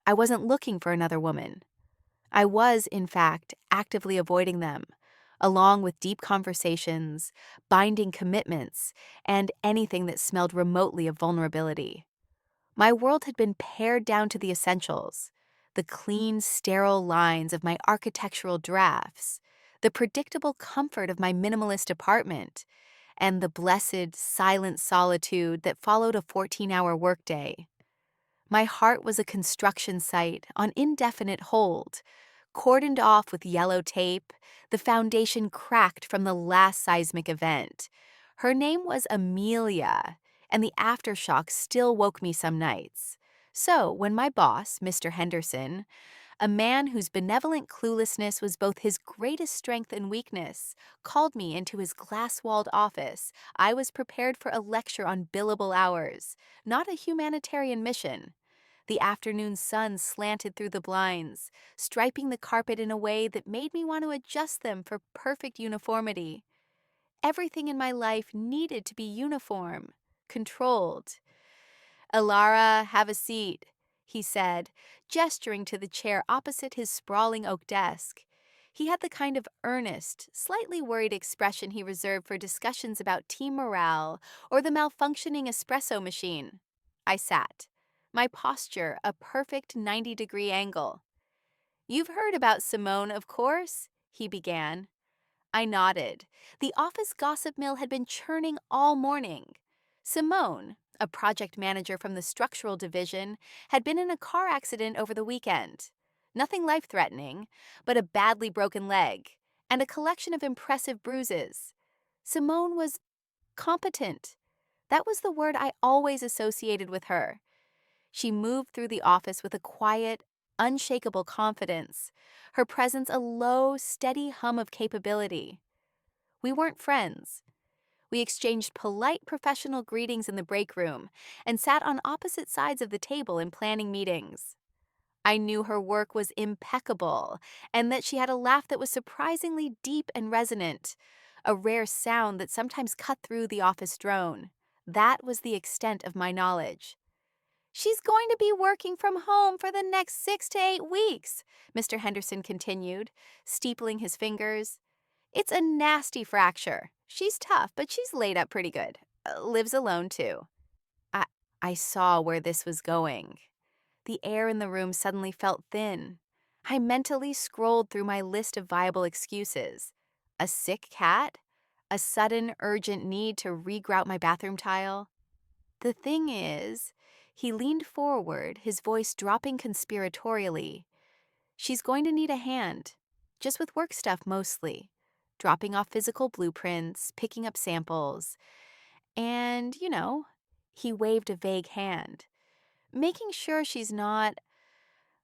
I wasn't looking for another woman. I was, in fact, actively avoiding them, along with deep conversations, binding commitments, and anything that smelled remotely of vulnerability. My world had been pared down to the essentials: the clean, sterile lines of my architectural drafts, the predictable comfort of my minimalist apartment, and the blessed, silent solitude that followed a 14-hour workday. My heart was a construction site on indefinite hold, cordoned off with yellow tape, the foundation cracked from the last seismic event. Her name was Amelia, and the aftershock still woke me some nights. So, when my boss, Mr. Henderson, a man whose benevolent cluelessness was both his greatest strength and weakness, called me into his glass-walled office, I was prepared for a lecture on billable hours, not a humanitarian mission. The afternoon sun slanted through the blinds, striping the carpet in a way that made me want to adjust them for perfect uniformity. Everything in my life needed to be uniform, controlled. "Alara, have a seat," he said, gesturing to the chair opposite his sprawling oak desk. He had the kind of earnest, slightly worried expression he reserved for discussions about team morale or the malfunctioning espresso machine. I sat, my posture a perfect 90-degree angle. "You've heard about Simone, of course?" he began. I nodded. The office gossip mill had been churning all morning. Simone, a project manager from the structural division, had been in a car accident over the weekend. Nothing life-threatening, but a badly broken leg and a collection of impressive bruises. Simone was competent. That was the word I always associated with her. She moved through the office with a quiet, unshakable confidence, her presence a low, steady hum of capability. We weren't friends. We exchanged polite professional greetings in the break room and sat on opposite sides of the table in planning meetings. I knew her work was impeccable and that she had a laugh that was surprisingly deep and resonant, a rare sound that sometimes cut through the office drone. That was the extent of my knowledge. "She's going to be working from home for the next 6 to 8 weeks," Mr. Henderson continued, steepling his fingers. "It's a nasty fracture. She's tough, but she's laid up pretty good. Lives alone, too." I, I saw where this was going. The air in the room suddenly felt thin. I mentally scrolled through my list of viable excuses. A sick cat? A sudden, urgent need to regrout my bathroom tile? The thing is, he leaned forward, his voice dropping conspiratorially. "She's going to need a hand, just with work stuff mostly. Dropping off physical blueprints, picking up samples, and, he waved a vague hand. Making sure she's not,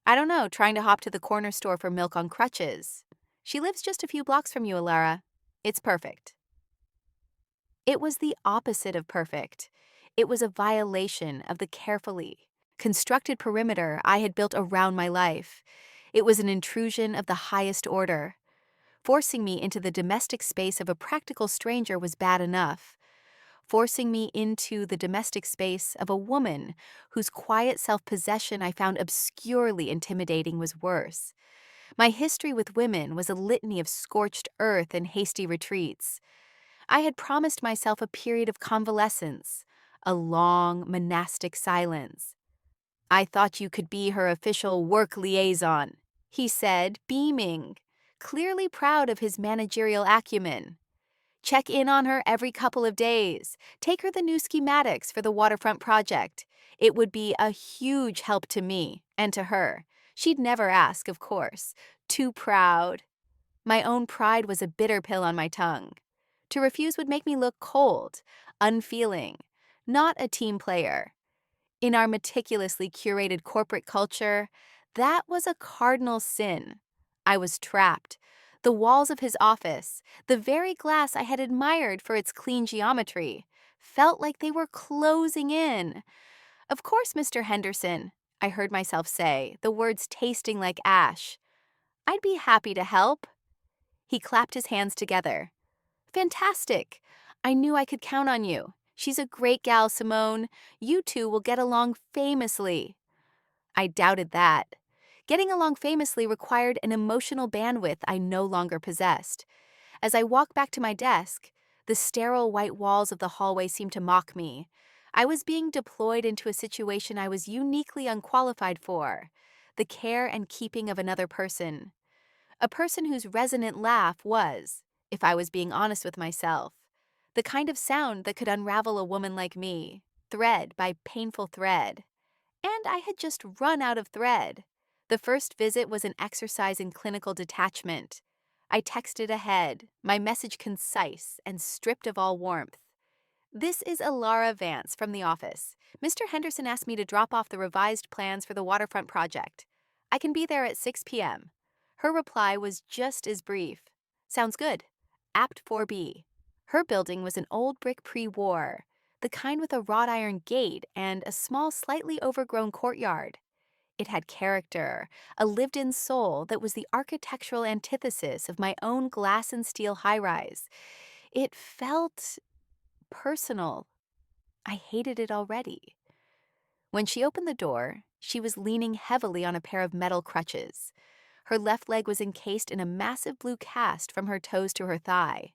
I don't know, trying to hop to the corner store for milk on crutches. She lives just a few blocks from you, Alara. It's perfect." It was the opposite of perfect. It was a violation of the carefully constructed perimeter I had built around my life. It was an intrusion of the highest order. Forcing me into the domestic space of a practical stranger was bad enough. Forcing me into the domestic space of a woman whose quiet self-possession I found obscurely intimidating was worse. My history with women was a litany of scorched earth and hasty retreats. I had promised myself a period of convalescence, a long, monastic silence. "I thought you could be her official work liaison," he said, beaming, clearly proud of his managerial acumen. "Check in on her every couple of days. Take her the new schematics for the waterfront project. It would be a huge help to me and to her. She'd never ask, of course. Too proud." My own pride was a bitter pill on my tongue. To refuse would make me look cold, unfeeling, not a team player. In our meticulously curated corporate culture, that was a cardinal sin. I was trapped. The walls of his office, the very glass I had admired for its clean geometry, felt like they were closing in. "Of course, Mr. Henderson," I heard myself say, the words tasting like ash. "I'd be happy to help." He clapped his hands together. "Fantastic. I knew I could count on you. She's a great gal, Simone. You two will get along famously." I doubted that. Getting along famously required an emotional bandwidth I no longer possessed. As I walked back to my desk, the sterile white walls of the hallway seemed to mock me. I was being deployed into a situation I was uniquely unqualified for, the care and keeping of another person. A person whose resonant laugh was, if I was being honest with myself, the kind of sound that could unravel a woman like me, thread by painful thread. And I had just run out of thread. The first visit was an exercise in clinical detachment. I texted ahead, my message concise and stripped of all warmth. This is Alara Vance from the office. Mr. Henderson asked me to drop off the revised plans for the waterfront project. I can be there at 6 p.m. Her reply was just as brief. Sounds good. Apt 4B. Her building was an old brick pre-war, the kind with a wrought iron gate and a small, slightly overgrown courtyard. It had character, a lived-in soul that was the architectural antithesis of my own glass and steel high-rise. It felt personal. I hated it already. When she opened the door, she was leaning heavily on a pair of metal crutches. Her left leg was encased in a massive blue cast from her toes to her thigh.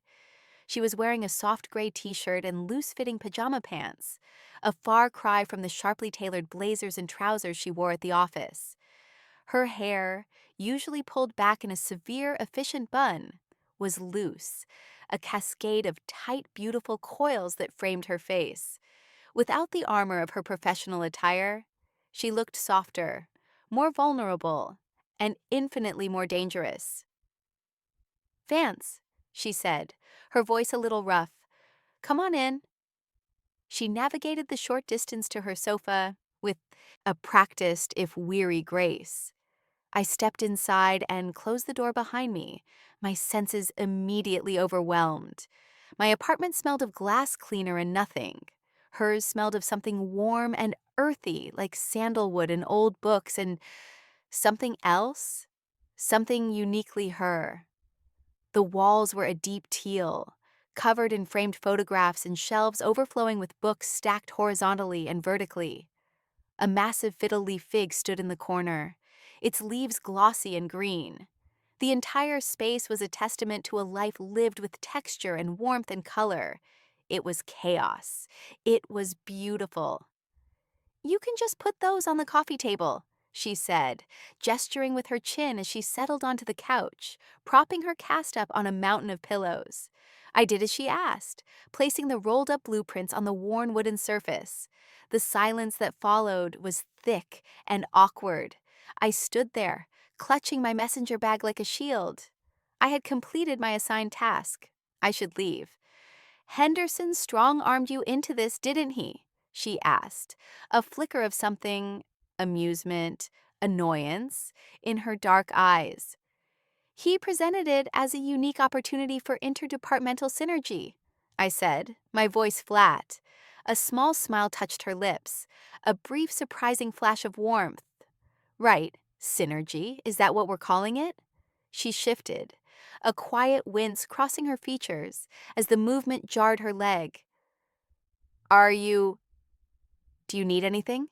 She was wearing a soft gray t-shirt and loose-fitting pajama pants, a far cry from the sharply tailored blazers and trousers she wore at the office. Her hair, usually pulled back in a severe, efficient bun, was loose, a cascade of tight, beautiful coils that framed her face. Without the armor of her professional attire, she looked softer, more vulnerable, and infinitely more dangerous. "Vance," she said, her voice a little rough. "Come on in." She navigated the short distance to her sofa with a practiced, if weary, grace. I stepped inside and closed the door behind me, my senses immediately overwhelmed. My apartment smelled of glass cleaner and nothing. Hers smelled of something warm and earthy, like sandalwood and old books, and something else, something uniquely her. The walls were a deep teal, covered in framed photographs and shelves overflowing with books stacked horizontally and vertically. A massive fiddle leaf fig stood in the corner, its leaves glossy and green. The entire space was a testament to a life lived with texture and warmth and color. It was chaos. It was beautiful. "You can just put those on the coffee table," she said, gesturing with her chin as she settled onto the couch, propping her cast up on a mountain of pillows. I did as she asked, placing the rolled-up blueprints on the worn wooden surface. The silence that followed was thick and awkward. I stood there, clutching my messenger bag like a shield. I had completed my assigned task. I should leave. "Henderson strong-armed you into this, didn't he?" she asked, a flicker of something, amusement, annoyance, in her dark eyes. "He presented it as a unique opportunity for interdepartmental synergy," I said, my voice flat. A small smile touched her lips, a brief surprising flash of warmth. "Right, synergy, is that what we're calling it?" She shifted, a quiet wince crossing her features as the movement jarred her leg. Do you need anything?"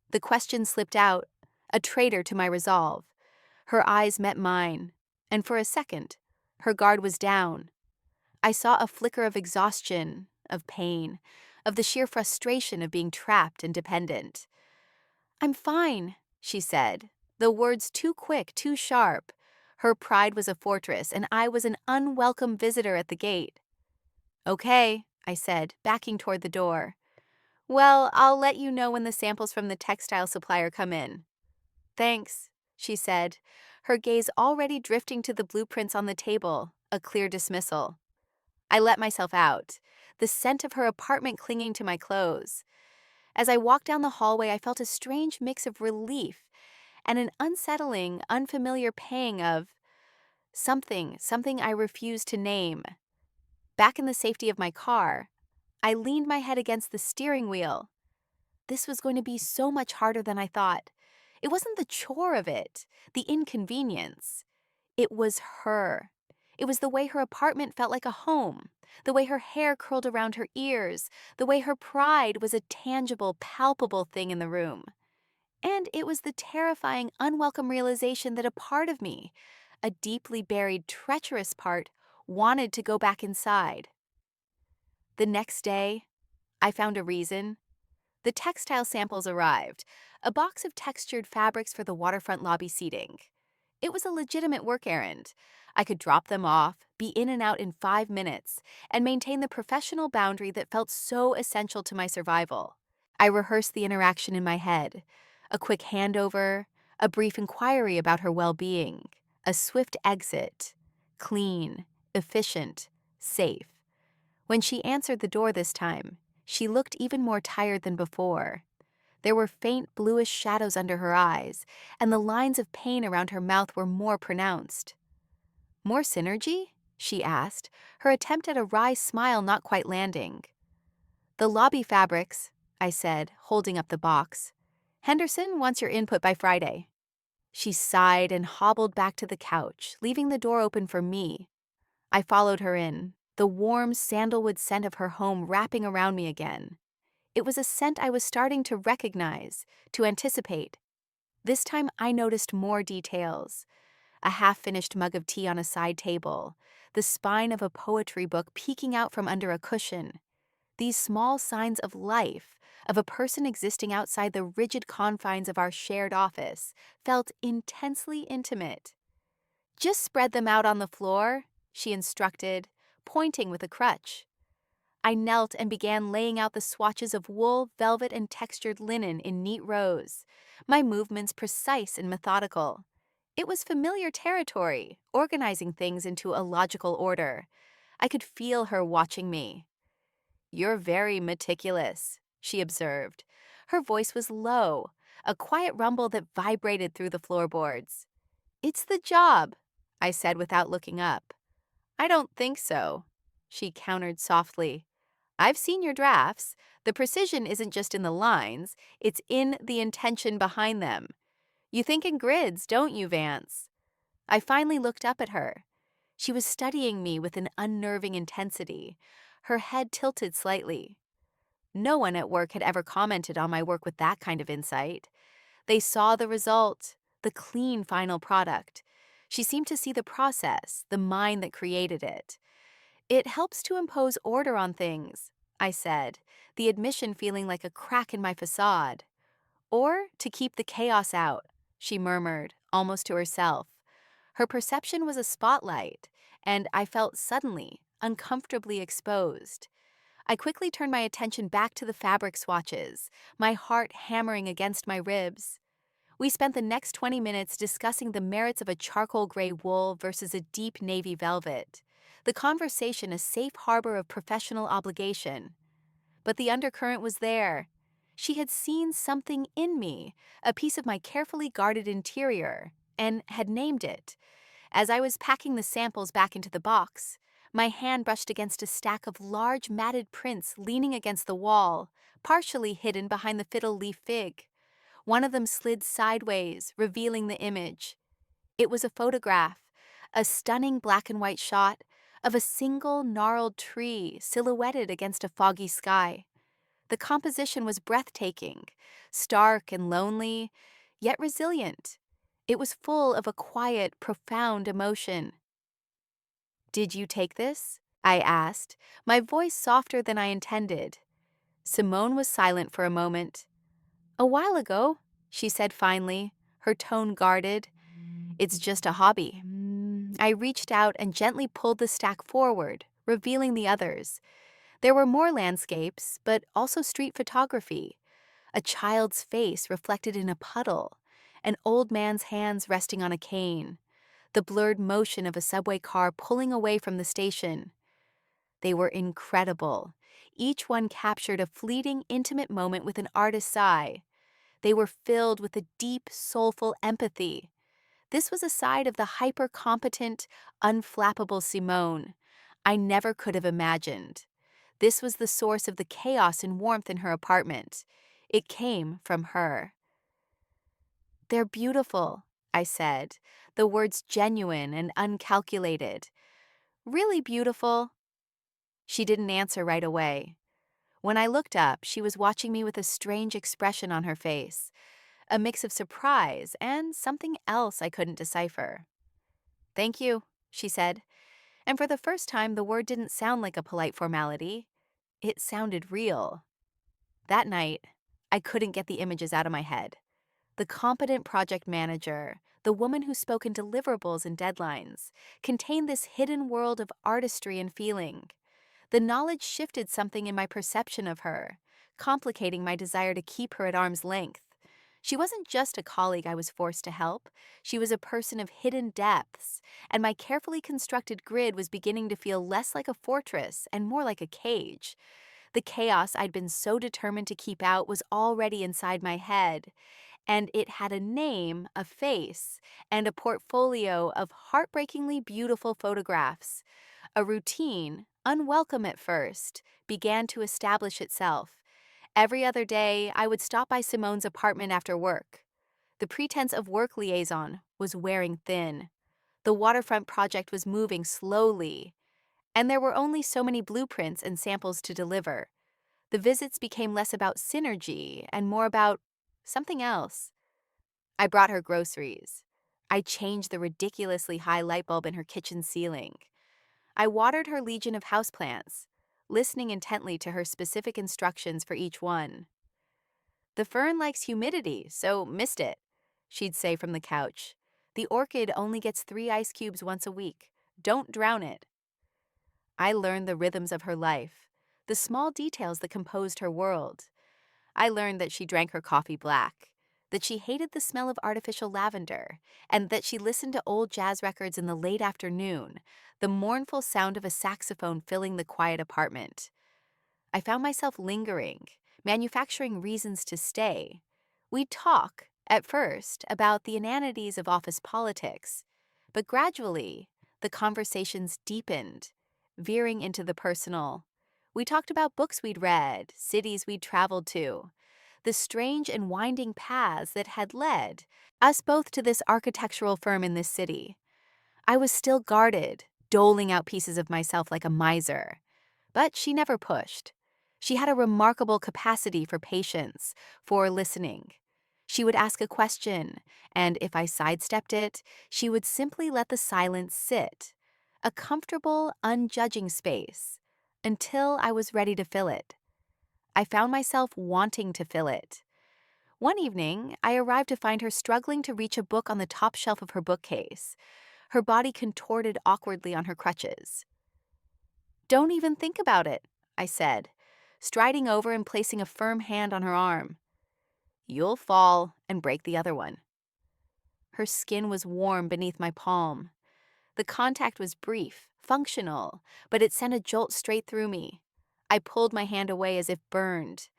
The question slipped out, a traitor to my resolve. Her eyes met mine, and for a second, her guard was down. I saw a flicker of exhaustion, of pain, of the sheer frustration of being trapped and dependent. "I'm fine," she said, the words too quick, too sharp. Her pride was a fortress, and I was an unwelcome visitor at the gate. "Okay," I said, backing toward the door. "Well, I'll let you know when the samples from the textile supplier come in." "Thanks," she said, her gaze already drifting to the blueprints on the table, a clear dismissal. I let myself out, the scent of her apartment clinging to my clothes. As I walked down the hallway, I felt a strange mix of relief and an unsettling, unfamiliar pang of something I refused to name. Back in the safety of my car, I leaned my head against the steering wheel. This was going to be so much harder than I thought. It wasn't the chore of it, the inconvenience. It was her. It was the way her apartment felt like a home, the way her hair curled around her ears, the way her pride was a tangible, palpable thing in the room. And it was the terrifying, unwelcome realization that a part of me, a deeply buried, treacherous part, wanted to go back inside. The next day, I found a reason. The textile samples arrived, a box of textured fabrics for the waterfront lobby seating. It was a legitimate work errand. I could drop them off, be in and out in 5 minutes, and maintain the professional boundary that felt so essential to my survival. I rehearsed the interaction in my head, a quick handover, a brief inquiry about her well-being, a swift exit, clean, efficient, safe. When she answered the door this time, she looked even more tired than before. There were faint bluish shadows under her eyes, and the lines of pain around her mouth were more pronounced. "More synergy?" she asked, her attempt at a wry smile not quite landing. "The lobby fabrics," I said, holding up the box. "Henderson wants your input by Friday." She sighed and hobbled back to the couch, leaving the door open for me. I followed her in, the warm sandalwood scent of her home wrapping around me again. It was a scent I was starting to recognize, to anticipate. This time I noticed more details. A half-finished mug of tea on a side table, the spine of a poetry book peeking out from under a cushion. These small signs of life, of a person existing outside the rigid confines of our shared office, felt intensely intimate. "Just spread them out on the floor," she instructed, pointing with a crutch. I knelt and began laying out the swatches of wool, velvet, and textured linen in neat rows, my movements precise and methodical. It was familiar territory, organizing things into a logical order. I could feel her watching me. "You're very meticulous," she observed. Her voice was low, a quiet rumble that vibrated through the floorboards. "It's the job," I said without looking up. "I don't think so," she countered softly. "I've seen your drafts. The precision isn't just in the lines, it's in the intention behind them. You think in grids, don't you, Vance?" I finally looked up at her. She was studying me with an unnerving intensity, her head tilted slightly. No one at work had ever commented on my work with that kind of insight. They saw the result, the clean final product. She seemed to see the process, the mind that created it. "It helps to impose order on things," I said, the admission feeling like a crack in my facade. "Or to keep the chaos out," she murmured, almost to herself. Her perception was a spotlight, and I felt suddenly, uncomfortably exposed. I quickly turned my attention back to the fabric swatches, my heart hammering against my ribs. We spent the next 20 minutes discussing the merits of a charcoal gray wool versus a deep navy velvet. The conversation a safe harbor of professional obligation. But the undercurrent was there. She had seen something in me, a piece of my carefully guarded interior, and had named it. As I was packing the samples back into the box, my hand brushed against a stack of large matted prints leaning against the wall, partially hidden behind the fiddle leaf fig. One of them slid sideways, revealing the image. It was a photograph, a stunning black and white shot of a single gnarled tree silhouetted against a foggy sky. The composition was breathtaking, stark and lonely, yet resilient. It was full of a quiet, profound emotion. "Did you take this?" I asked, my voice softer than I intended. Simone was silent for a moment. "A while ago," she said finally, her tone guarded. "It's just a hobby." I reached out and gently pulled the stack forward, revealing the others. There were more landscapes, but also street photography. A child's face reflected in a puddle, an old man's hands resting on a cane, the blurred motion of a subway car pulling away from the station. They were incredible. Each one captured a fleeting, intimate moment with an artist's eye. They were filled with a deep, soulful empathy. This was a side of the hyper-competent, unflappable Simone I never could have imagined. This was the source of the chaos and warmth in her apartment. It came from her. "They're beautiful," I said, the words genuine and uncalculated. "Really beautiful." She didn't answer right away. When I looked up, she was watching me with a strange expression on her face, a mix of surprise and something else I couldn't decipher. "Thank you," she said, and for the first time the word didn't sound like a polite formality. It sounded real. That night, I couldn't get the images out of my head. The competent project manager, the woman who spoke in deliverables and deadlines, contained this hidden world of artistry and feeling. The knowledge shifted something in my perception of her, complicating my desire to keep her at arm's length. She wasn't just a colleague I was forced to help, she was a person of hidden depths, and my carefully constructed grid was beginning to feel less like a fortress and more like a cage. The chaos I'd been so determined to keep out was already inside my head, and it had a name, a face, and a portfolio of heartbreakingly beautiful photographs. A routine, unwelcome at first, began to establish itself. Every other day, I would stop by Simone's apartment after work. The pretense of work liaison was wearing thin. The waterfront project was moving slowly, and there were only so many blueprints and samples to deliver. The visits became less about synergy and more about something else. I brought her groceries. I changed the ridiculously high light bulb in her kitchen ceiling. I watered her legion of houseplants, listening intently to her specific instructions for each one. "The fern likes humidity, so missed it," she'd say from the couch. "The orchid only gets 3 ice cubes once a week. Don't drown it." I learned the rhythms of her life, the small details that composed her world. I learned that she drank her coffee black, that she hated the smell of artificial lavender, and that she listened to old jazz records in the late afternoon, the mournful sound of a saxophone filling the quiet apartment. I found myself lingering, manufacturing reasons to stay. We'd talk, at first, about the inanities of office politics, but gradually, the conversations deepened, veering into the personal. We talked about books we'd read, cities we'd traveled to, the strange and winding paths that had led us both to this architectural firm in this city. I was still guarded, doling out pieces of myself like a miser. But she never pushed. She had a remarkable capacity for patience, for listening. She would ask a question, and if I sidestepped it, she would simply let the silence sit, a comfortable, unjudging space, until I was ready to fill it. I found myself wanting to fill it. One evening, I arrived to find her struggling to reach a book on the top shelf of her bookcase, her body contorted awkwardly on her crutches. "Don't even think about it," I said, striding over and placing a firm hand on her arm. "You'll fall and break the other one." Her skin was warm beneath my palm. The contact was brief, functional, but it sent a jolt straight through me. I pulled my hand away as if burned.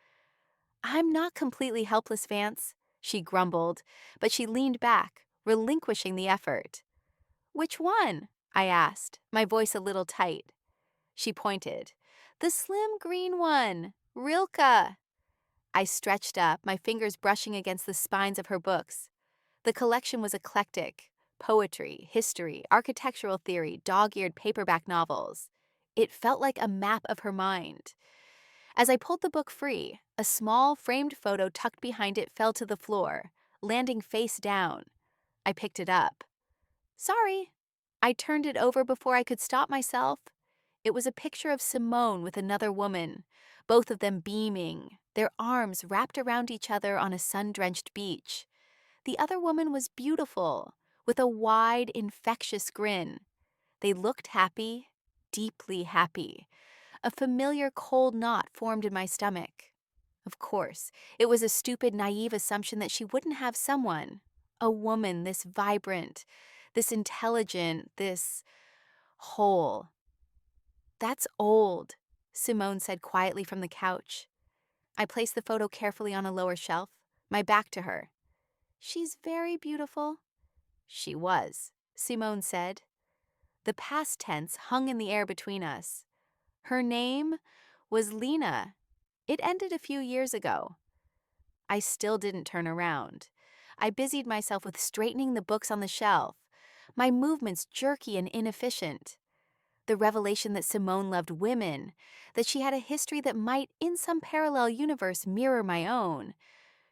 "I'm not completely helpless, Vance," she grumbled, but she leaned back, relinquishing the effort. "Which one?" I asked, my voice a little tight. She pointed. "The slim green one, Rilke." I stretched up, my fingers brushing against the spines of her books. The collection was eclectic: poetry, history, architectural theory, dog-eared paperback novels. It felt like a map of her mind. As I pulled the book free, a small, framed photo tucked behind it fell to the floor, landing face down. I picked it up. "Sorry." I turned it over before I could stop myself. It was a picture of Simone with another woman, both of them beaming, their arms wrapped around each other on a sun-drenched beach. The other woman was beautiful, with a wide, infectious grin. They looked happy, deeply happy. A familiar cold knot formed in my stomach. Of course, it was a stupid, naive assumption that she wouldn't have someone, a woman this vibrant, this intelligent, this whole. "That's old," Simone said quietly from the couch. I placed the photo carefully on a lower shelf, my back to her. "She's very beautiful." "She was," Simone said. The past tense hung in the air between us. Her name was Lena. It ended a few years ago. I still didn't turn around. I busied myself with straightening the books on the shelf, my movements jerky and inefficient. The revelation that Simone loved women, that she had a history that might, in some parallel universe, mirror my own,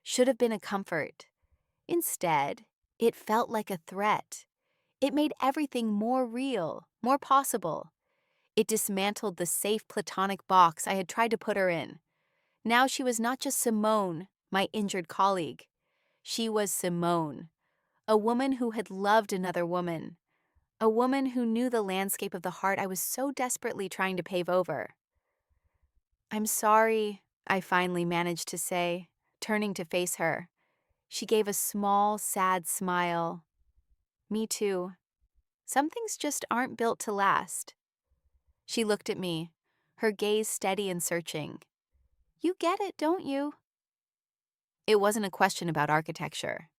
should have been a comfort. Instead, it felt like a threat. It made everything more real, more possible. It dismantled the safe platonic box I had tried to put her in. Now she was not just Simone, my injured colleague. She was Simone, a woman who had loved another woman, a woman who knew the landscape of the heart I was so desperately trying to pave over. "I'm sorry," I finally managed to say, turning to face her. She gave a small, sad smile. "Me too. Some things just aren't built to last." She looked at me, her gaze steady and searching. "You get it, don't you?" It wasn't a question about architecture.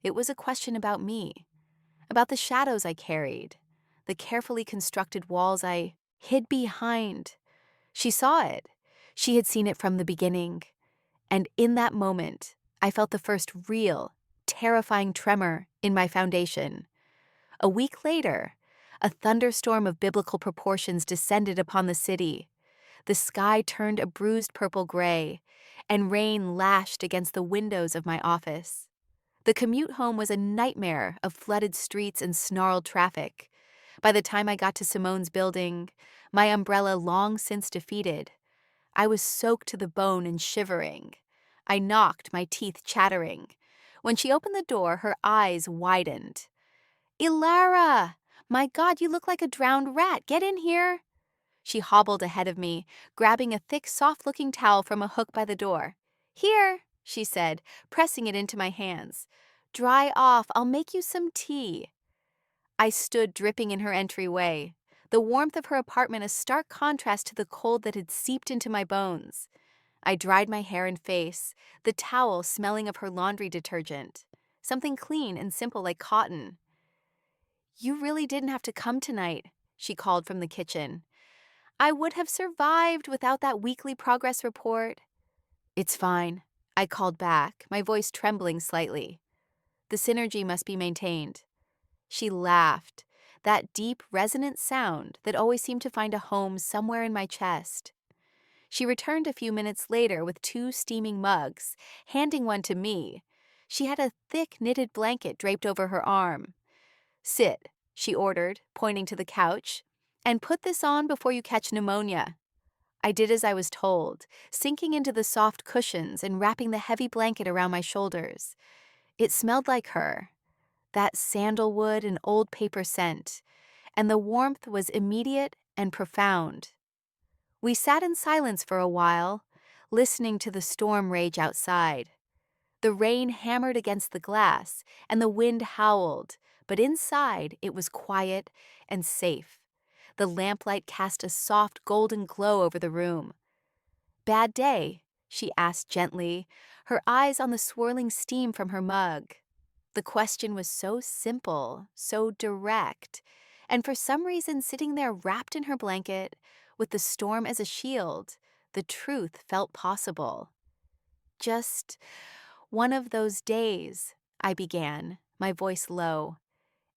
It was a question about me, about the shadows I carried, the carefully constructed walls I hid behind. She saw it. She had seen it from the beginning. And in that moment, I felt the first real, terrifying tremor in my foundation. A week later, a thunderstorm of biblical proportions descended upon the city. The sky turned a bruised purple gray, and rain lashed against the windows of my office. The commute home was a nightmare of flooded streets and snarled traffic. By the time I got to Simone's building, my umbrella long since defeated, I was soaked to the bone and shivering. I knocked, my teeth chattering. When she opened the door, her eyes widened. "Ilara! My God, you look like a drowned rat. Get in here." She hobbled ahead of me, grabbing a thick, soft-looking towel from a hook by the door. "Here," she said, pressing it into my hands. "Dry off. I'll make you some tea." I stood dripping in her entryway, the warmth of her apartment a stark contrast to the cold that had seeped into my bones. I dried my hair and face, the towel smelling of her laundry detergent, something clean and simple like cotton. "You really didn't have to come tonight," she called from the kitchen. "I would have survived without that weekly progress report." "It's fine," I called back, my voice trembling slightly. "The synergy must be maintained." She laughed, that deep, resonant sound that always seemed to find a home somewhere in my chest. She returned a few minutes later with 2 steaming mugs, handing one to me. She had a thick knitted blanket draped over her arm. "Sit," she ordered, pointing to the couch, "and put this on before you catch pneumonia." I did as I was told, sinking into the soft cushions and wrapping the heavy blanket around my shoulders. It smelled like her, that sandalwood and old paper scent, and the warmth was immediate and profound. We sat in silence for a while, listening to the storm rage outside. The rain hammered against the glass, and the wind howled, but inside it was quiet and safe. The lamplight cast a soft golden glow over the room. "Bad day?" she asked gently, her eyes on the swirling steam from her mug. The question was so simple, so direct, and for some reason sitting there wrapped in her blanket, with the storm as a shield, the truth felt possible. "Just one of those days," I began, my voice low.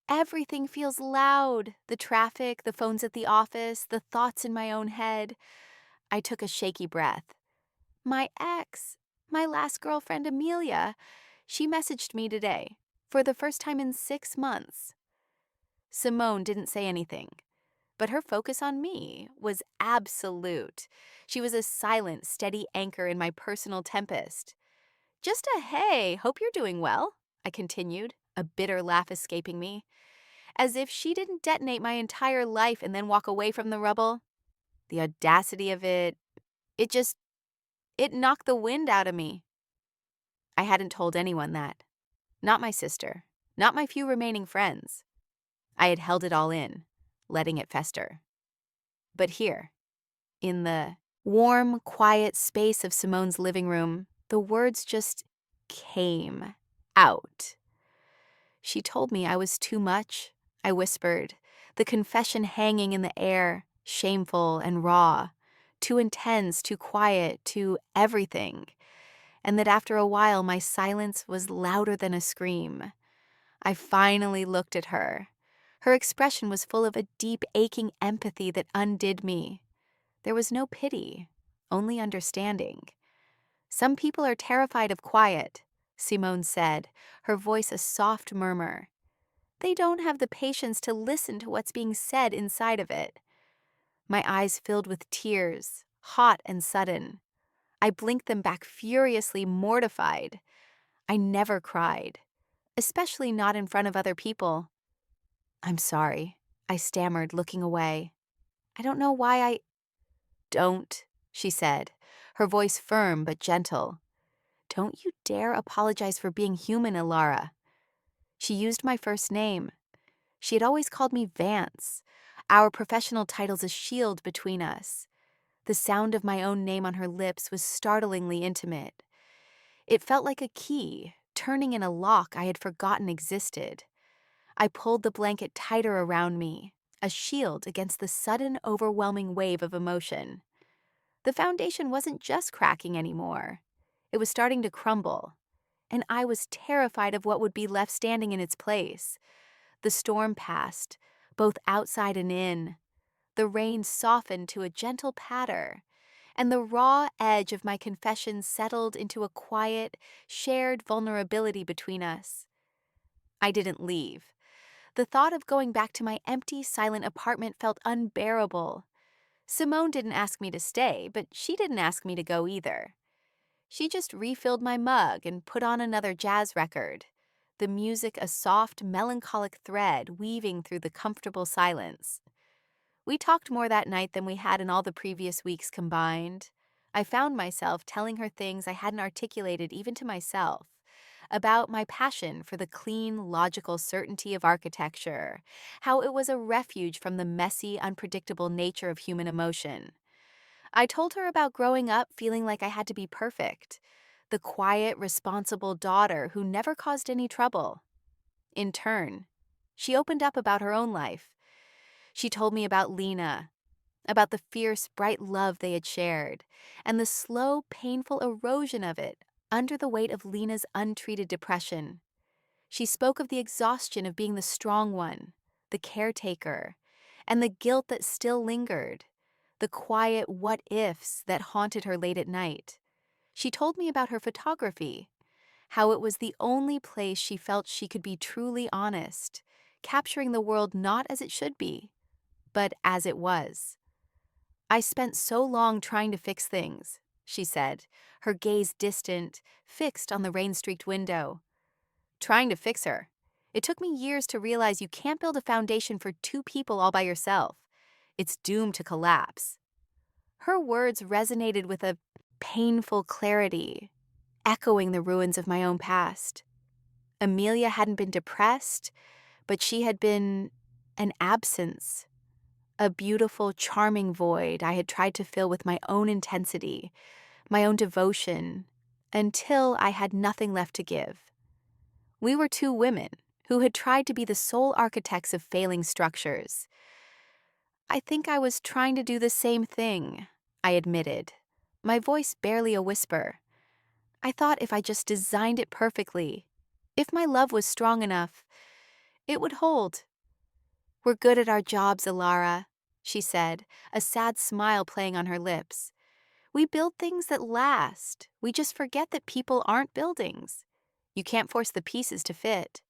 "Everything feels loud, the traffic, the phones at the office, the thoughts in my own head." I took a shaky breath. "My ex, my last girlfriend Amelia, she messaged me today, for the first time in 6 months." Simone didn't say anything, but her focus on me was absolute. She was a silent, steady anchor in my personal tempest. "Just a hey, hope you're doing well," I continued, a bitter laugh escaping me. As if she didn't detonate my entire life and then walk away from the rubble. The audacity of it, it just, it knocked the wind out of me. I hadn't told anyone that. Not my sister, not my few remaining friends. I had held it all in, letting it fester. But here, in the warm, quiet space of Simone's living room, the words just came out. "She told me I was too much," I whispered, the confession hanging in the air, shameful and raw, too intense, too quiet, too everything, and that after a while my silence was louder than a scream. I finally looked at her. Her expression was full of a deep, aching empathy that undid me. There was no pity, only understanding. Some people are terrified of quiet, Simone said, her voice a soft murmur. They don't have the patience to listen to what's being said inside of it. My eyes filled with tears, hot and sudden. I blinked them back furiously, mortified. I never cried, especially not in front of other people. I'm sorry, I stammered, looking away. I don't know why I— Don't, she said, her voice firm but gentle. Don't you dare apologize for being human, Ilara. She used my first name. She had always called me Vance, our professional titles a shield between us. The sound of my own name on her lips was startlingly intimate. It felt like a key, turning in a lock I had forgotten existed. I pulled the blanket tighter around me, a shield against the sudden, overwhelming wave of emotion. The foundation wasn't just cracking anymore. It was starting to crumble, and I was terrified of what would be left standing in its place. The storm passed, both outside and in. The rain softened to a gentle patter, and the raw edge of my confession settled into a quiet, shared vulnerability between us. I didn't leave. The thought of going back to my empty, silent apartment felt unbearable. Simone didn't ask me to stay, but she didn't ask me to go either. She just refilled my mug and put on another jazz record, the music a soft, melancholic thread weaving through the comfortable silence. We talked more that night than we had in all the previous weeks combined. I found myself telling her things I hadn't articulated even to myself, about my passion for the clean, logical certainty of architecture, how it was a refuge from the messy, unpredictable nature of human emotion. I told her about growing up feeling like I had to be perfect, the quiet, responsible daughter who never caused any trouble. In turn, she opened up about her own life. She told me about Lena, about the fierce, bright love they had shared, and the slow, painful erosion of it under the weight of Lena's untreated depression. She spoke of the exhaustion of being the strong one, the caretaker, and the guilt that still lingered, the quiet what-ifs that haunted her late at night. She told me about her photography, how it was the only place she felt she could be truly honest, capturing the world not as it should be, but as it was. I spent so long trying to fix things, she said, her gaze distant, fixed on the rain-streaked window. Trying to fix her. It took me years to realize you can't build a foundation for two people all by yourself. It's doomed to collapse. Her words resonated with a painful clarity, echoing the ruins of my own past. Amelia hadn't been depressed, but she had been an absence. A beautiful, charming void I had tried to fill with my own intensity, my own devotion, until I had nothing left to give. We were two women who had tried to be the sole architects of failing structures. I think I was trying to do the same thing, I admitted, my voice barely a whisper. I thought if I just designed it perfectly, if my love was strong enough, it would hold. We're good at our jobs, Ilara, she said, a sad smile playing on her lips. We build things that last. We just forget that people aren't buildings. You can't force the pieces to fit.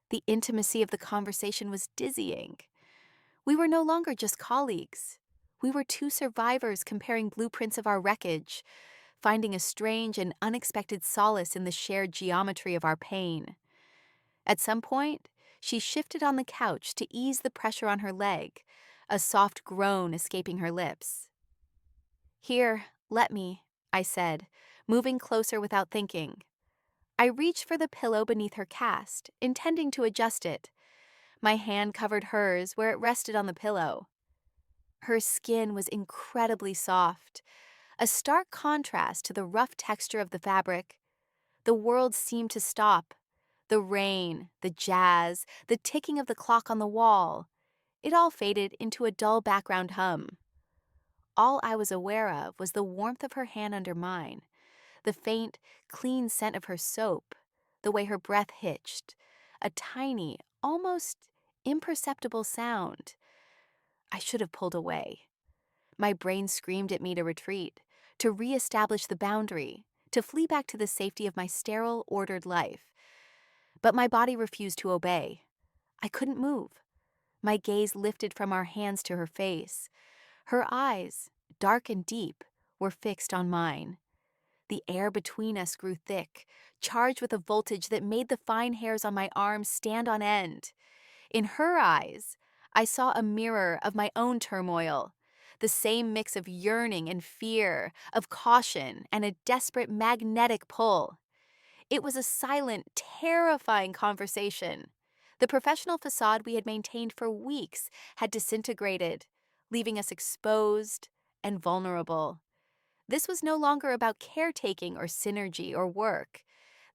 The intimacy of the conversation was dizzying. We were no longer just colleagues. We were two survivors comparing blueprints of our wreckage, finding a strange and unexpected solace in the shared geometry of our pain. At some point, she shifted on the couch to ease the pressure on her leg, a soft groan escaping her lips. Here, let me, I said, moving closer without thinking. I reached for the pillow beneath her cast, intending to adjust it. My hand covered hers where it rested on the pillow. Her skin was incredibly soft, a stark contrast to the rough texture of the fabric. The world seemed to stop. The rain, the jazz, the ticking of the clock on the wall. It all faded into a dull background hum. All I was aware of was the warmth of her hand under mine, the faint, clean scent of her soap, the way her breath hitched, a tiny, almost imperceptible sound. I should have pulled away. My brain screamed at me to retreat, to reestablish the boundary, to flee back to the safety of my sterile, ordered life. But my body refused to obey. I couldn't move. My gaze lifted from our hands to her face. Her eyes, dark and deep, were fixed on mine. The air between us grew thick, charged with a voltage that made the fine hairs on my arms stand on end. In her eyes, I saw a mirror of my own turmoil, the same mix of yearning and fear, of caution and a desperate magnetic pull. It was a silent, terrifying conversation. The professional facade we had maintained for weeks had disintegrated, leaving us exposed and vulnerable. This was no longer about caretaking or synergy or work.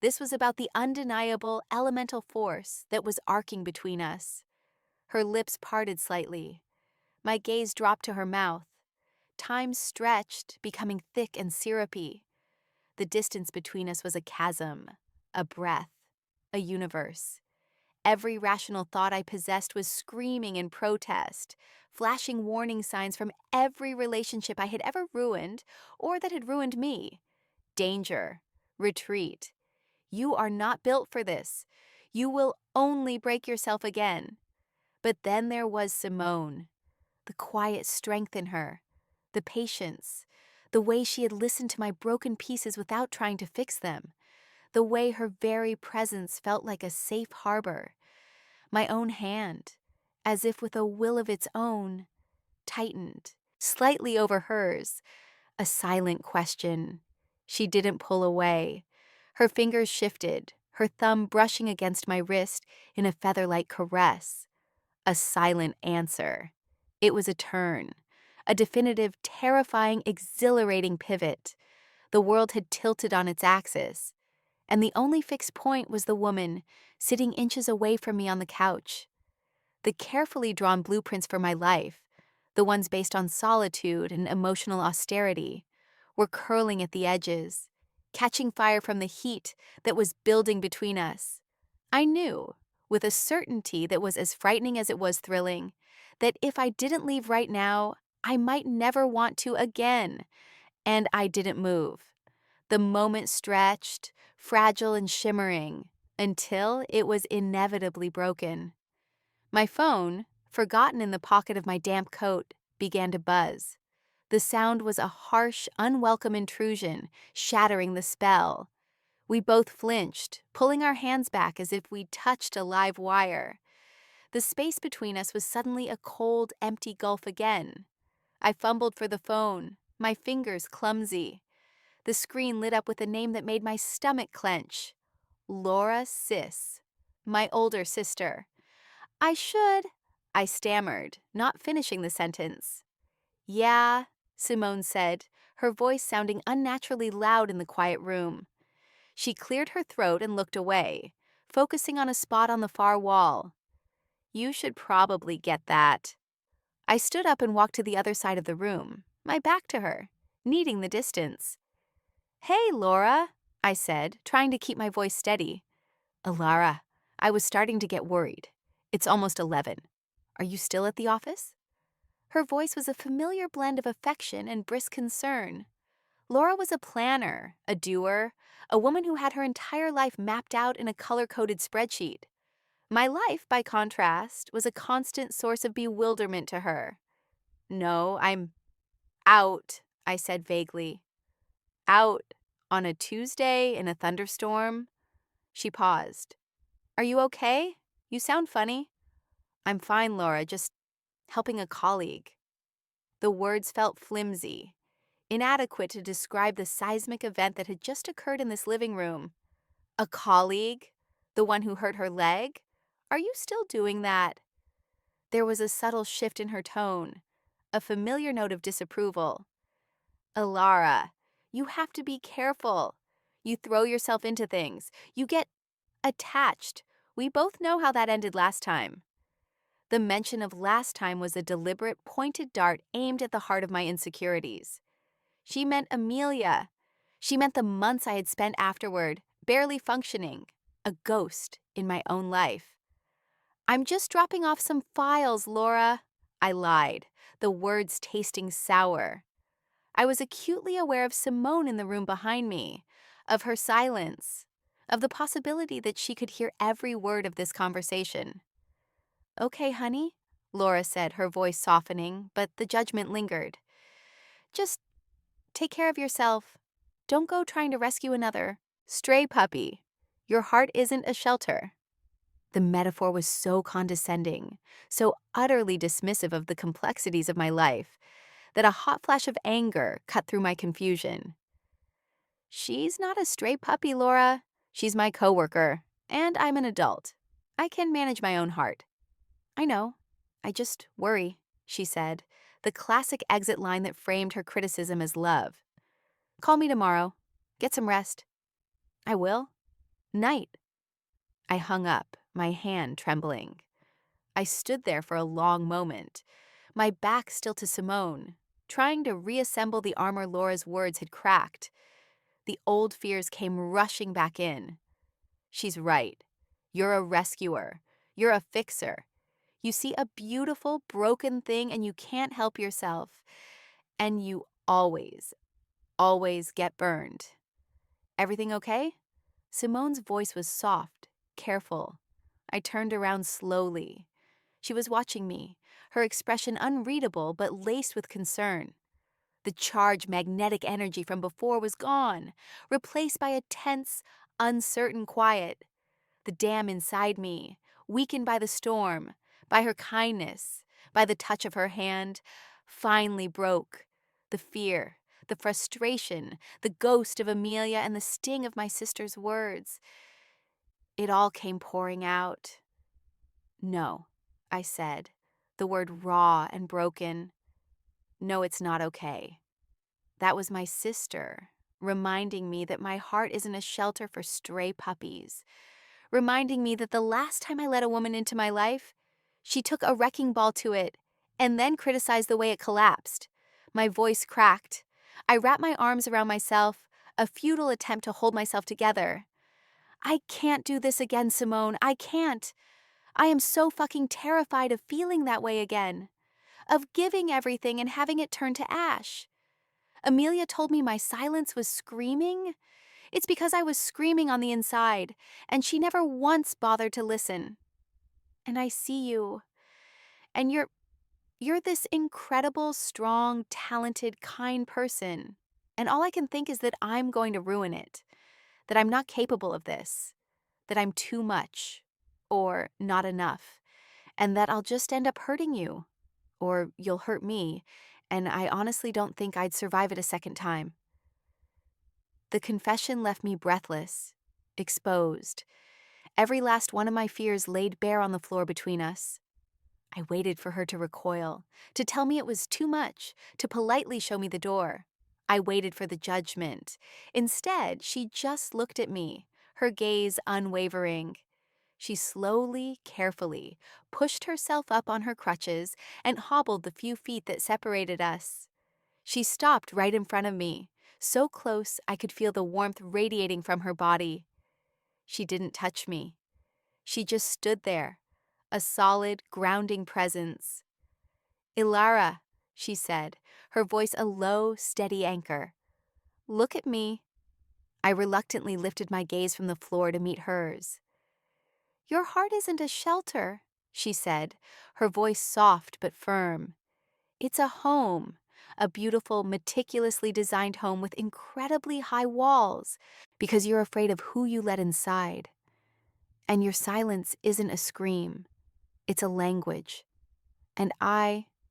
This was about the undeniable elemental force that was arcing between us. Her lips parted slightly. My gaze dropped to her mouth. Time stretched, becoming thick and syrupy. The distance between us was a chasm, a breath, a universe. Every rational thought I possessed was screaming in protest, flashing warning signs from every relationship I had ever ruined or that had ruined me. Danger. Retreat. You are not built for this. You will only break yourself again. But then there was Simone. The quiet strength in her. The patience. The way she had listened to my broken pieces without trying to fix them. The way her very presence felt like a safe harbor. My own hand, as if with a will of its own, tightened, slightly over hers. A silent question. She didn't pull away. Her fingers shifted, her thumb brushing against my wrist in a feather-like caress. A silent answer. It was a turn. A definitive, terrifying, exhilarating pivot. The world had tilted on its axis. And the only fixed point was the woman, sitting inches away from me on the couch. The carefully drawn blueprints for my life, the ones based on solitude and emotional austerity, were curling at the edges, catching fire from the heat that was building between us. I knew, with a certainty that was as frightening as it was thrilling, that if I didn't leave right now, I might never want to again. And I didn't move. The moment stretched, fragile and shimmering, until it was inevitably broken. My phone, forgotten in the pocket of my damp coat, began to buzz. The sound was a harsh, unwelcome intrusion, shattering the spell. We both flinched, pulling our hands back as if we'd touched a live wire. The space between us was suddenly a cold, empty gulf again. I fumbled for the phone, my fingers clumsy. The screen lit up with a name that made my stomach clench. Laura Sis, my older sister. I stammered, not finishing the sentence. Yeah, Simone said, her voice sounding unnaturally loud in the quiet room. She cleared her throat and looked away, focusing on a spot on the far wall. You should probably get that. I stood up and walked to the other side of the room, my back to her, needing the distance. Hey, Laura, I said, trying to keep my voice steady. Alara, I was starting to get worried. It's almost 11. Are you still at the office? Her voice was a familiar blend of affection and brisk concern. Laura was a planner, a doer, a woman who had her entire life mapped out in a color-coded spreadsheet. My life, by contrast, was a constant source of bewilderment to her. No, I'm out, I said vaguely. Out on a Tuesday in a thunderstorm? She paused. Are you okay? You sound funny. I'm fine, Laura, just helping a colleague. The words felt flimsy, inadequate to describe the seismic event that had just occurred in this living room. A colleague? The one who hurt her leg? Are you still doing that? There was a subtle shift in her tone, a familiar note of disapproval. Alara, you have to be careful. You throw yourself into things. You get attached. We both know how that ended last time. The mention of last time was a deliberate, pointed dart aimed at the heart of my insecurities. She meant Amelia. She meant the months I had spent afterward, barely functioning, a ghost in my own life. I'm just dropping off some files, Laura. I lied, the words tasting sour. I was acutely aware of Simone in the room behind me, of her silence, of the possibility that she could hear every word of this conversation. "Okay, honey," Laura said, her voice softening, but the judgment lingered. "Just take care of yourself. Don't go trying to rescue another stray puppy. Your heart isn't a shelter." The metaphor was so condescending, so utterly dismissive of the complexities of my life, that a hot flash of anger cut through my confusion. "She's not a stray puppy, Laura. She's my coworker, and I'm an adult. I can manage my own heart." "I know. I just worry," she said, the classic exit line that framed her criticism as love. "Call me tomorrow. Get some rest." "I will. Night." I hung up, my hand trembling. I stood there for a long moment, my back still to Simone, trying to reassemble the armor Laura's words had cracked. The old fears came rushing back in. "She's right. You're a rescuer. You're a fixer. You see a beautiful, broken thing and you can't help yourself. And you always get burned. Everything okay?" Simone's voice was soft, careful. I turned around slowly. She was watching me, her expression unreadable but laced with concern. The charged magnetic energy from before was gone, replaced by a tense, uncertain quiet. The dam inside me, weakened by the storm, by her kindness, by the touch of her hand, finally broke. The fear, the frustration, the ghost of Amelia, and the sting of my sister's words. It all came pouring out. "No," I said, the word raw and broken. "No, it's not okay." That was my sister, reminding me that my heart isn't a shelter for stray puppies, reminding me that the last time I let a woman into my life, she took a wrecking ball to it and then criticized the way it collapsed. My voice cracked. I wrapped my arms around myself, a futile attempt to hold myself together. "I can't do this again, Simone. I can't. I am so fucking terrified of feeling that way again, of giving everything and having it turn to ash. Amelia told me my silence was screaming. It's because I was screaming on the inside, and she never once bothered to listen. And I see you, and you're this incredible, strong, talented, kind person. And all I can think is that I'm going to ruin it, that I'm not capable of this, that I'm too much, or not enough, and that I'll just end up hurting you, or you'll hurt me, and I honestly don't think I'd survive it a second time." The confession left me breathless, exposed. Every last one of my fears laid bare on the floor between us. I waited for her to recoil, to tell me it was too much, to politely show me the door. I waited for the judgment. Instead, she just looked at me, her gaze unwavering. She slowly, carefully, pushed herself up on her crutches and hobbled the few feet that separated us. She stopped right in front of me, so close I could feel the warmth radiating from her body. She didn't touch me. She just stood there, a solid, grounding presence. "Ilara," she said, her voice a low, steady anchor. "Look at me." I reluctantly lifted my gaze from the floor to meet hers. "Your heart isn't a shelter," she said, her voice soft but firm. "It's a home, a beautiful, meticulously designed home with incredibly high walls, because you're afraid of who you let inside. And your silence isn't a scream, it's a language. And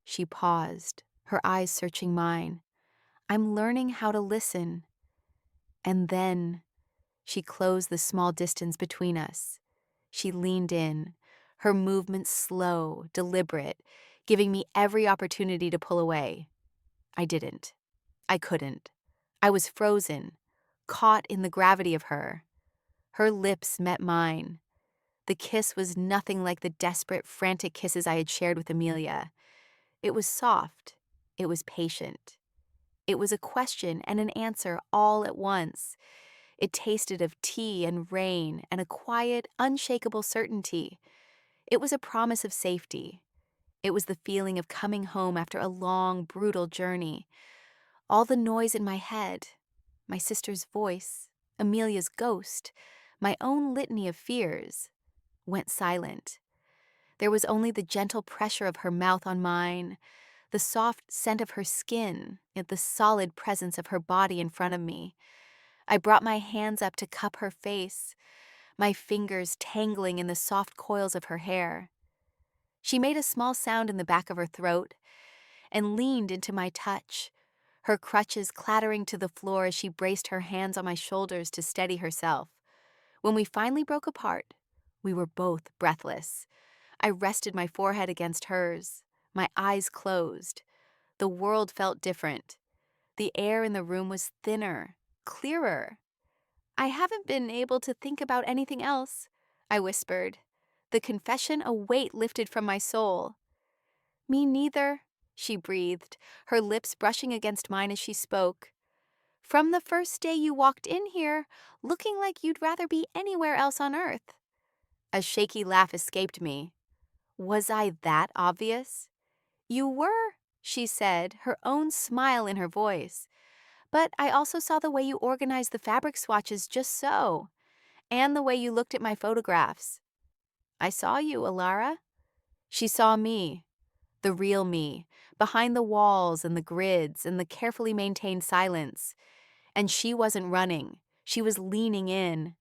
she paused, her eyes searching mine. I'm learning how to listen." And then she closed the small distance between us. She leaned in, her movements slow, deliberate, giving me every opportunity to pull away. I didn't. I couldn't. I was frozen, caught in the gravity of her. Her lips met mine. The kiss was nothing like the desperate, frantic kisses I had shared with Amelia. It was soft. It was patient. It was a question and an answer all at once. It tasted of tea and rain and a quiet, unshakable certainty. It was a promise of safety. It was the feeling of coming home after a long, brutal journey. All the noise in my head, my sister's voice, Amelia's ghost, my own litany of fears, went silent. There was only the gentle pressure of her mouth on mine, the soft scent of her skin, and the solid presence of her body in front of me. I brought my hands up to cup her face, my fingers tangling in the soft coils of her hair. She made a small sound in the back of her throat and leaned into my touch, her crutches clattering to the floor as she braced her hands on my shoulders to steady herself. When we finally broke apart, we were both breathless. I rested my forehead against hers, my eyes closed. The world felt different. The air in the room was thinner, clearer. "I haven't been able to think about anything else," I whispered. The confession a weight lifted from my soul. "Me neither," she breathed, her lips brushing against mine as she spoke. "From the first day you walked in here, looking like you'd rather be anywhere else on earth." A shaky laugh escaped me. Was I that obvious? "You were," she said, her own smile in her voice. "But I also saw the way you organized the fabric swatches just so, and the way you looked at my photographs. I saw you, Alara." She saw me, the real me, behind the walls and the grids and the carefully maintained silence. And she wasn't running. She was leaning in.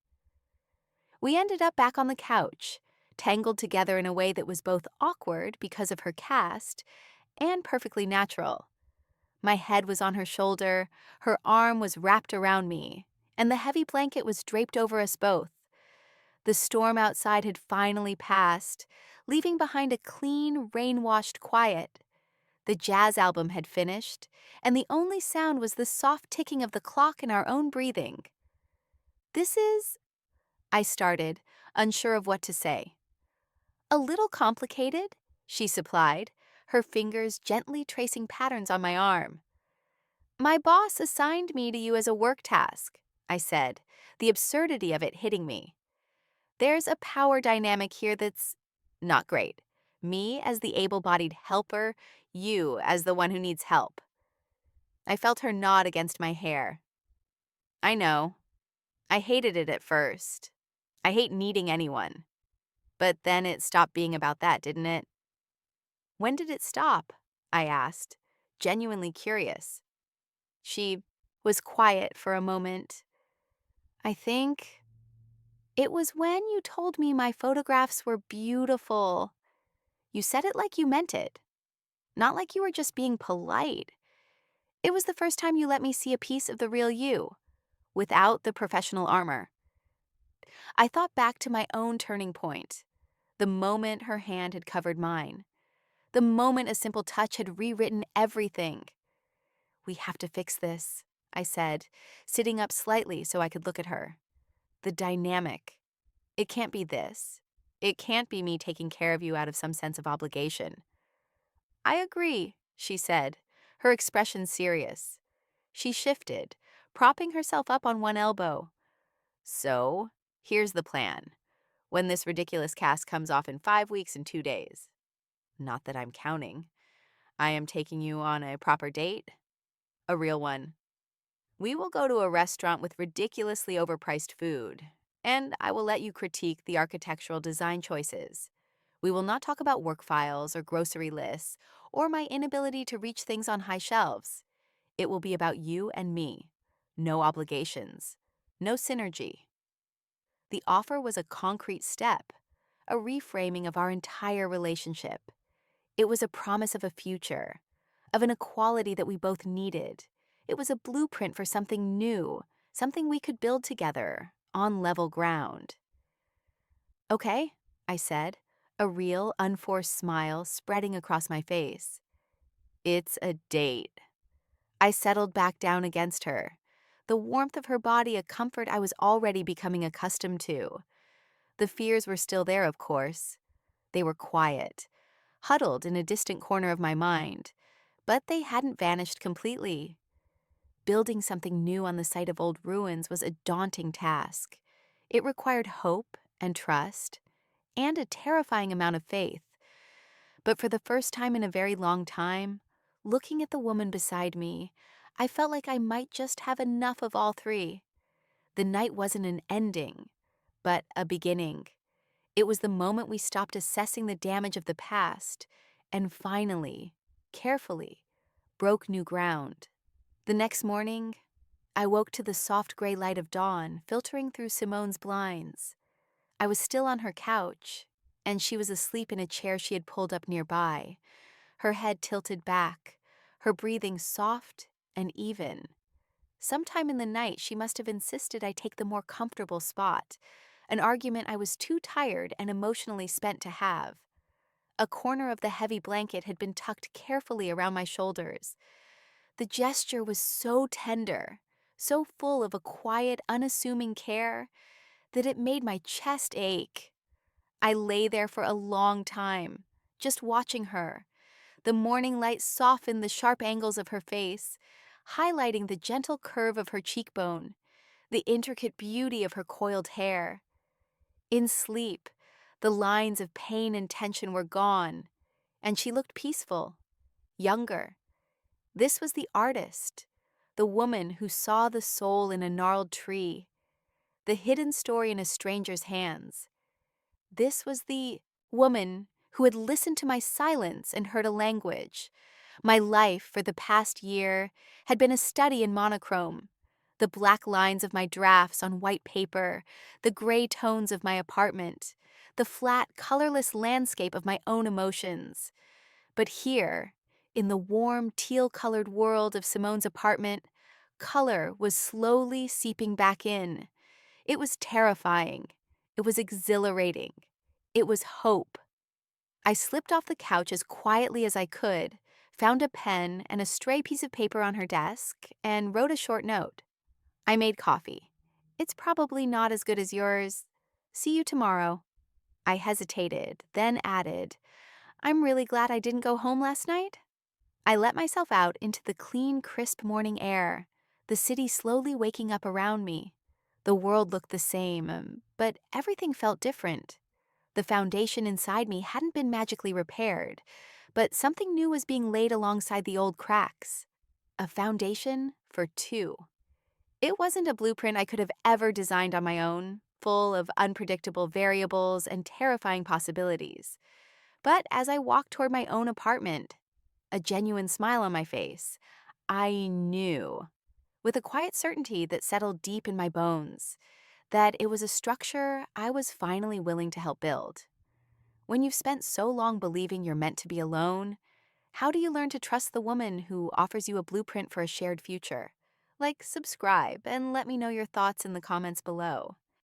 We ended up back on the couch, tangled together in a way that was both awkward because of her cast and perfectly natural. My head was on her shoulder, her arm was wrapped around me, and the heavy blanket was draped over us both. The storm outside had finally passed, leaving behind a clean, rain-washed quiet. The jazz album had finished, and the only sound was the soft ticking of the clock and our own breathing. "This is," I started, unsure of what to say. "A little complicated," she supplied, her fingers gently tracing patterns on my arm. "My boss assigned me to you as a work task," I said, the absurdity of it hitting me. "There's a power dynamic here that's not great. Me as the able-bodied helper, you as the one who needs help." I felt her nod against my hair. "I know. I hated it at first. I hate needing anyone. But then it stopped being about that, didn't it?" "When did it stop?" I asked, genuinely curious. She was quiet for a moment. "I think it was when you told me my photographs were beautiful. You said it like you meant it, not like you were just being polite. It was the first time you let me see a piece of the real you, without the professional armor." I thought back to my own turning point, the moment her hand had covered mine, the moment a simple touch had rewritten everything. "We have to fix this," I said, sitting up slightly so I could look at her. "The dynamic. It can't be this. It can't be me taking care of you out of some sense of obligation." "I agree," she said, her expression serious. She shifted, propping herself up on one elbow. "So, here's the plan. When this ridiculous cast comes off in 5 weeks and 2 days. Not that I'm counting. I am taking you on a proper date. A real one. We will go to a restaurant with ridiculously overpriced food, and I will let you critique the architectural design choices. We will not talk about work files or grocery lists or my inability to reach things on high shelves. It will be about you and me. No obligations. No synergy." The offer was a concrete step, a reframing of our entire relationship. It was a promise of a future, of an equality that we both needed. It was a blueprint for something new, something we could build together, on level ground. "Okay," I said, a real, unforced smile spreading across my face. "It's a date." I settled back down against her, the warmth of her body a comfort I was already becoming accustomed to. The fears were still there, of course. They were quiet, huddled in a distant corner of my mind, but they hadn't vanished completely. Building something new on the site of old ruins was a daunting task. It required hope and trust, and a terrifying amount of faith. But for the first time in a very long time, looking at the woman beside me, I felt like I might just have enough of all three. The night wasn't an ending, but a beginning. It was the moment we stopped assessing the damage of the past and finally, carefully, broke new ground. The next morning, I woke to the soft gray light of dawn filtering through Simone's blinds. I was still on her couch, and she was asleep in a chair she had pulled up nearby, her head tilted back, her breathing soft and even. Sometime in the night, she must have insisted I take the more comfortable spot, an argument I was too tired and emotionally spent to have. A corner of the heavy blanket had been tucked carefully around my shoulders. The gesture was so tender, so full of a quiet, unassuming care, that it made my chest ache. I lay there for a long time, just watching her. The morning light softened the sharp angles of her face, highlighting the gentle curve of her cheekbone, the intricate beauty of her coiled hair. In sleep, the lines of pain and tension were gone, and she looked peaceful, younger. This was the artist, the woman who saw the soul in a gnarled tree, the hidden story in a stranger's hands. This was the woman who had listened to my silence and heard a language. My life for the past year had been a study in monochrome. The black lines of my drafts on white paper, the gray tones of my apartment, the flat, colorless landscape of my own emotions. But here, in the warm, teal-colored world of Simone's apartment, color was slowly seeping back in. It was terrifying. It was exhilarating. It was hope. I slipped off the couch as quietly as I could, found a pen and a stray piece of paper on her desk, and wrote a short note. I made coffee. It's probably not as good as yours. See you tomorrow. I hesitated, then added, I'm really glad I didn't go home last night. I let myself out into the clean, crisp morning air, the city slowly waking up around me. The world looked the same, but everything felt different. The foundation inside me hadn't been magically repaired, but something new was being laid alongside the old cracks. A foundation for two. It wasn't a blueprint I could have ever designed on my own, full of unpredictable variables and terrifying possibilities. But as I walked toward my own apartment, a genuine smile on my face, I knew, with a quiet certainty that settled deep in my bones, that it was a structure I was finally willing to help build. When you've spent so long believing you're meant to be alone, how do you learn to trust the woman who offers you a blueprint for a shared future? Like, subscribe, and let me know your thoughts in the comments below.